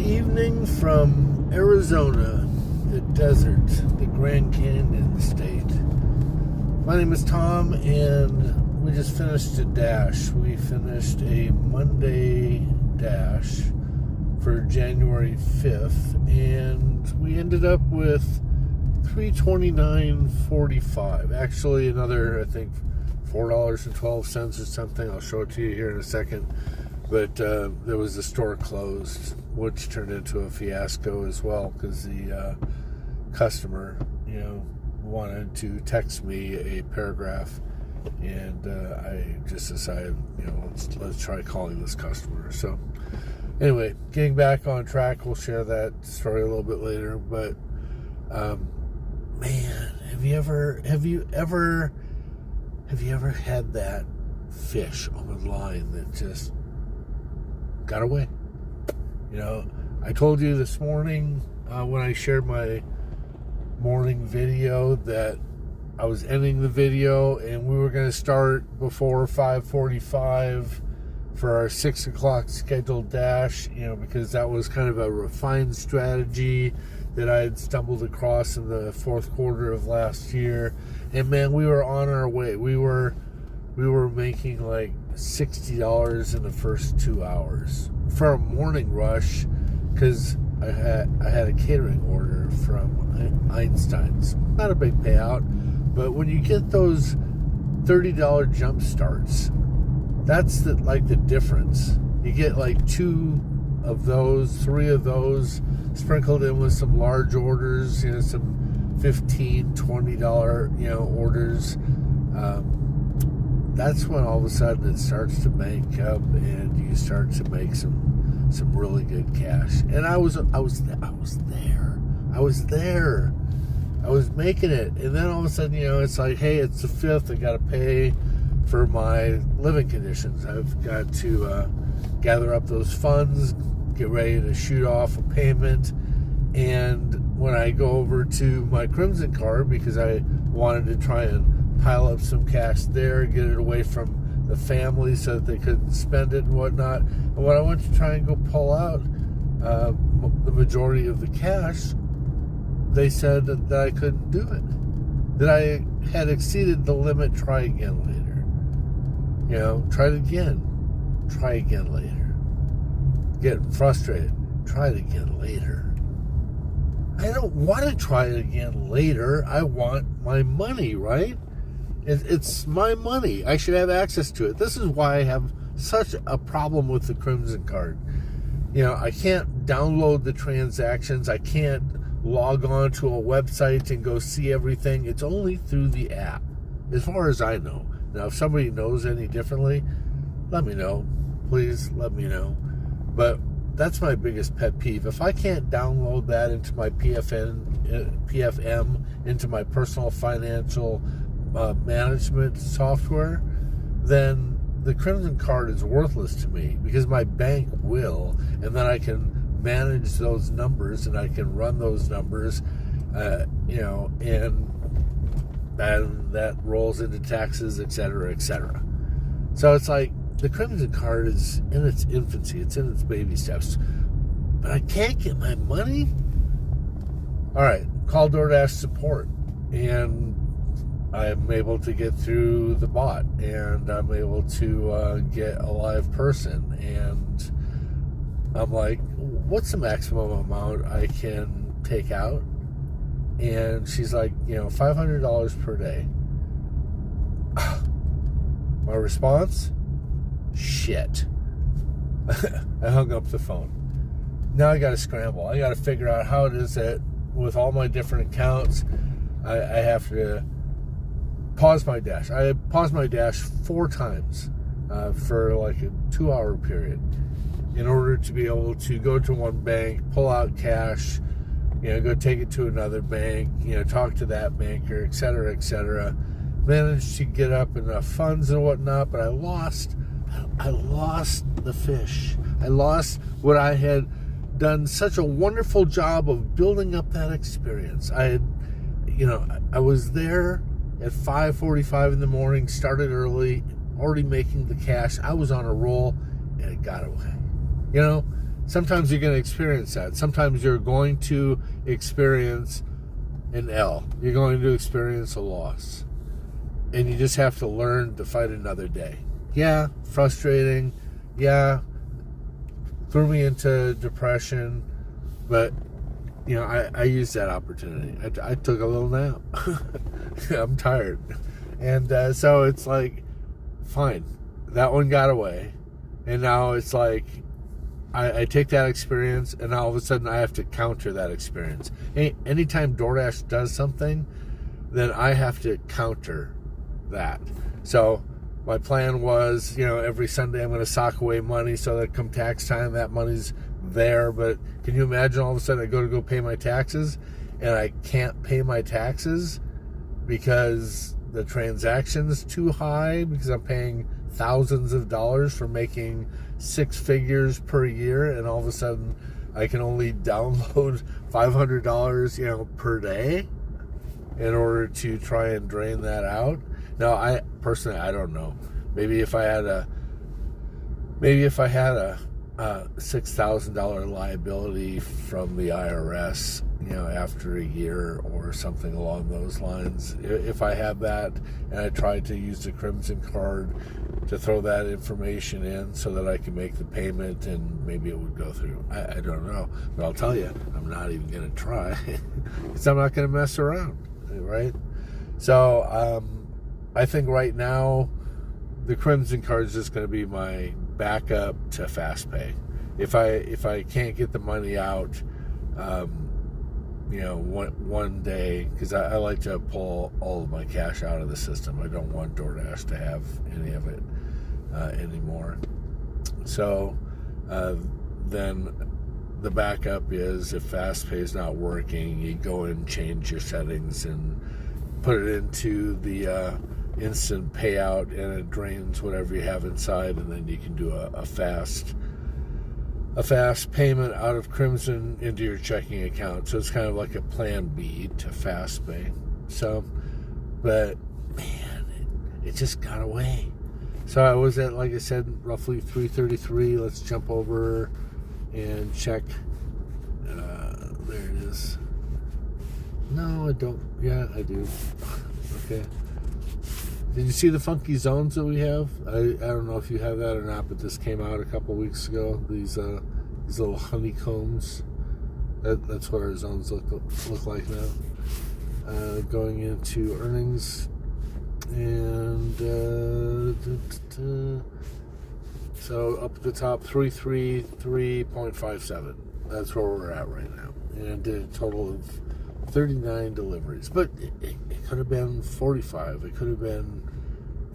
evening from Arizona, the desert, the Grand Canyon state. My name is Tom, and we just finished a dash. We finished a Monday dash for January 5th, and we ended up with $329.45. Actually, another, I think, $4.12 or something. I'll show it to you here in a second. But there was the store closed, which turned into a fiasco as well, because the customer, wanted to text me a paragraph, and I just decided, let's try calling this customer. So anyway, getting back on track, we'll share that story a little bit later. But man, have you ever had that fish on the line that just got away? I told you this morning when I shared my morning video that I was ending the video and we were going to start before 5:45 for our 6 o'clock scheduled dash, because that was kind of a refined strategy that I had stumbled across in the fourth quarter of last year. And man, we were on our way. We were making like $60 in the first 2 hours for a morning rush, because I had a catering order from Einstein's. Not a big payout, but when you get those $30 jump starts, that's the difference. You get like 2 of those, 3 of those, sprinkled in with some large orders, some $15, $20, orders. That's when all of a sudden it starts to make up, and you start to make some really good cash. And I was there. I was making it, and then all of a sudden, it's like, hey, it's the 5th. I got to pay for my living conditions. I've got to gather up those funds, get ready to shoot off a payment. And when I go over to my Crimson card, because I wanted to try and pile up some cash there, get it away from the family so that they couldn't spend it and whatnot. And when I went to try and go pull out the majority of the cash, they said that I couldn't do it, that I had exceeded the limit. Try again later. Try it again. Try again later. Getting frustrated. Try it again later. I don't want to try it again later. I want my money, right? It's my money. I should have access to it. This is why I have such a problem with the Crimson card. I can't download the transactions. I can't log on to a website and go see everything. It's only through the app, as far as I know. Now, if somebody knows any differently, let me know. Please let me know. But that's my biggest pet peeve. If I can't download that into my PFM, into my personal financial management software, then the Crimson card is worthless to me, because my bank will, and then I can manage those numbers and I can run those numbers, and that rolls into taxes, etc., etc. So it's like the Crimson card is in its infancy, it's in its baby steps, but I can't get my money. All right, call DoorDash support, and I'm able to get through the bot, and I'm able to get a live person, and I'm like, what's the maximum amount I can take out? And she's like, $500 per day. My response? Shit. I hung up the phone. Now I got to scramble. I got to figure out how it is that with all my different accounts, I have to pause my dash. I paused my dash 4 times for like a 2-hour period in order to be able to go to one bank, pull out cash, go take it to another bank, talk to that banker, etc., etc. Managed to get up enough funds and whatnot, but I lost the fish. I lost what I had done such a wonderful job of building up that experience. I was there at 5:45 in the morning, started early, already making the cash. I was on a roll, and it got away. sometimes you're going to experience that. Sometimes you're going to experience an L. You're going to experience a loss. And you just have to learn to fight another day. Yeah, frustrating. Yeah, threw me into depression. But, I used that opportunity. I took a little nap. I'm tired. And so it's like, fine. That one got away. And now it's like, I take that experience, and all of a sudden I have to counter that experience. Anytime DoorDash does something, then I have to counter that. So my plan was, every Sunday I'm going to sock away money so that come tax time, that money's there. But can you imagine all of a sudden I go pay my taxes, and I can't pay my taxes because the transaction's too high, because I'm paying thousands of dollars for making 6 figures per year, and all of a sudden I can only download $500, per day in order to try and drain that out. Now, I don't know. Maybe if I had a $6,000 liability from the IRS, after a year or something along those lines, if I had that and I tried to use the Crimson card to throw that information in so that I can make the payment and maybe it would go through. I don't know. But I'll tell you, I'm not even going to try because I'm not going to mess around, right? So I think right now the Crimson card is just going to be my backup to FastPay. If I can't get the money out, one day, because I like to pull all of my cash out of the system. I don't want DoorDash to have any of it anymore. So then the backup is, if FastPay is not working, you go and change your settings and put it into the instant payout, and it drains whatever you have inside, and then you can do a fast payment out of Crimson into your checking account. So it's kind of like a plan B to FastPay. So, but man, it just got away. So I was at, like I said, roughly 333. Let's jump over and check. There it is. No, I don't. Yeah, I do. Okay. Did you see the funky zones that we have? I don't know if you have that or not, but this came out a couple weeks ago. These little honeycombs. That's what our zones look like now. Going into earnings, and so up at the top, 333.57. That's where we're at right now, and did a total of 39 deliveries. But it could have been 45. It could have been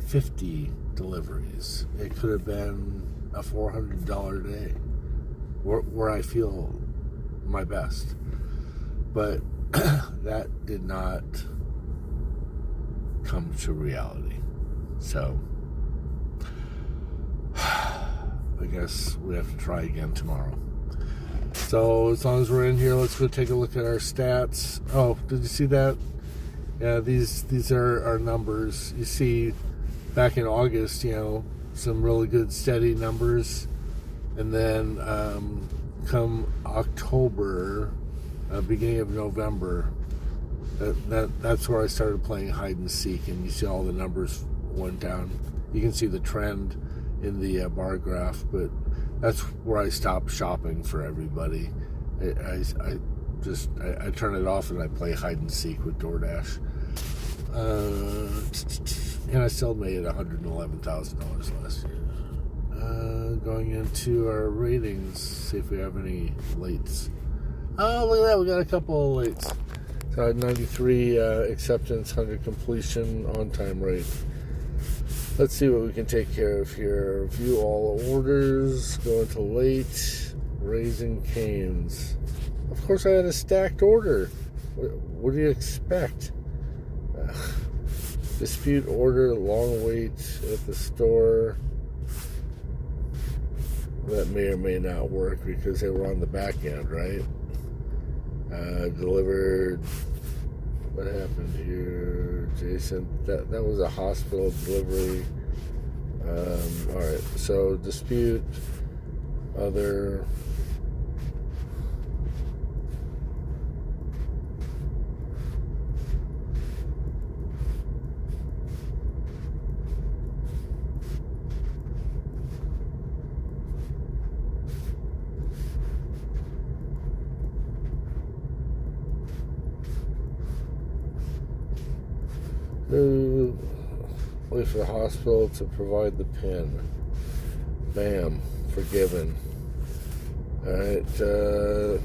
50 deliveries. It could have been a $400 day, where I feel my best. But that did not come to reality. So I guess we have to try again tomorrow. So as long as we're in here, let's go take a look at our stats. Oh, did you see that? Yeah, these are our numbers. You see, back in August, some really good steady numbers, and then come October, beginning of November, that's where I started playing hide and seek, and you see all the numbers went down. You can see the trend in the bar graph, but that's where I stopped shopping for everybody. I turn it off and I play hide and seek with DoorDash. And I still made $111,000 last year. Going into our ratings, see if we have any lates. Oh, look at that, we got a couple of lates. So 93 acceptance, 100 completion, on-time rate. Let's see what we can take care of here. View all orders, go into late, Raising Cane's. Of course I had a stacked order. What do you expect? Dispute order, long wait at the store. That may or may not work because they were on the back end, right? Delivered. What happened here, Jason? That was a hospital delivery. All right. So dispute, other. Wait for the hospital to provide the PIN. Bam. Forgiven. Alright, so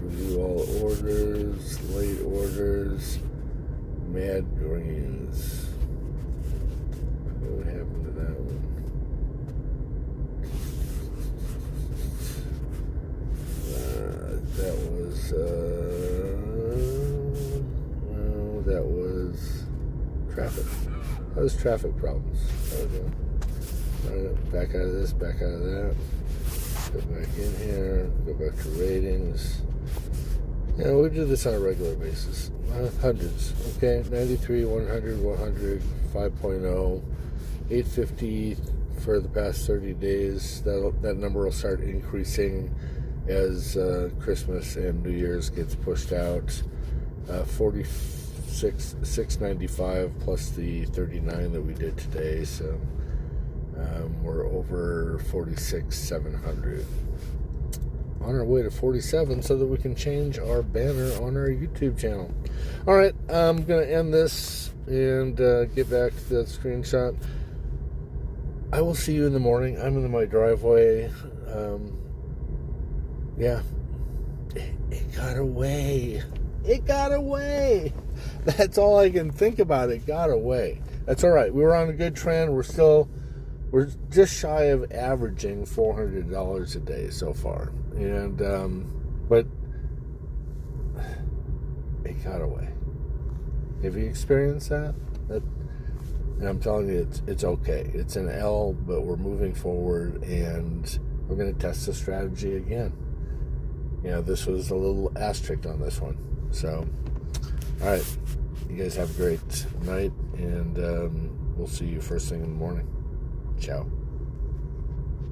review all orders, late orders, mad greens. What happened to that one? That was well, that was traffic. That was traffic problems. Back out of this, back out of that. Go back in here, go back to ratings. Yeah, we do this on a regular basis. Hundreds, okay? 93, 100, 100, 5.0, 850 for the past 30 days. That number will start increasing as Christmas and New Year's gets pushed out. 695 plus the 39 that we did today, so we're over 46,700. On our way to 47 so that we can change our banner on our YouTube channel. All right, I'm going to end this and get back to that screenshot. I will see you in the morning. I'm in my driveway. Yeah, it got away. It got away. That's all I can think about. It got away. That's all right. We were on a good trend. We're just shy of averaging $400 a day so far. And, but it got away. Have you experienced that? And I'm telling you, it's okay. It's an L, but we're moving forward, and we're going to test the strategy again. You know, this was a little asterisk on this one. So, all right. You guys have a great night, and we'll see you first thing in the morning. Ciao.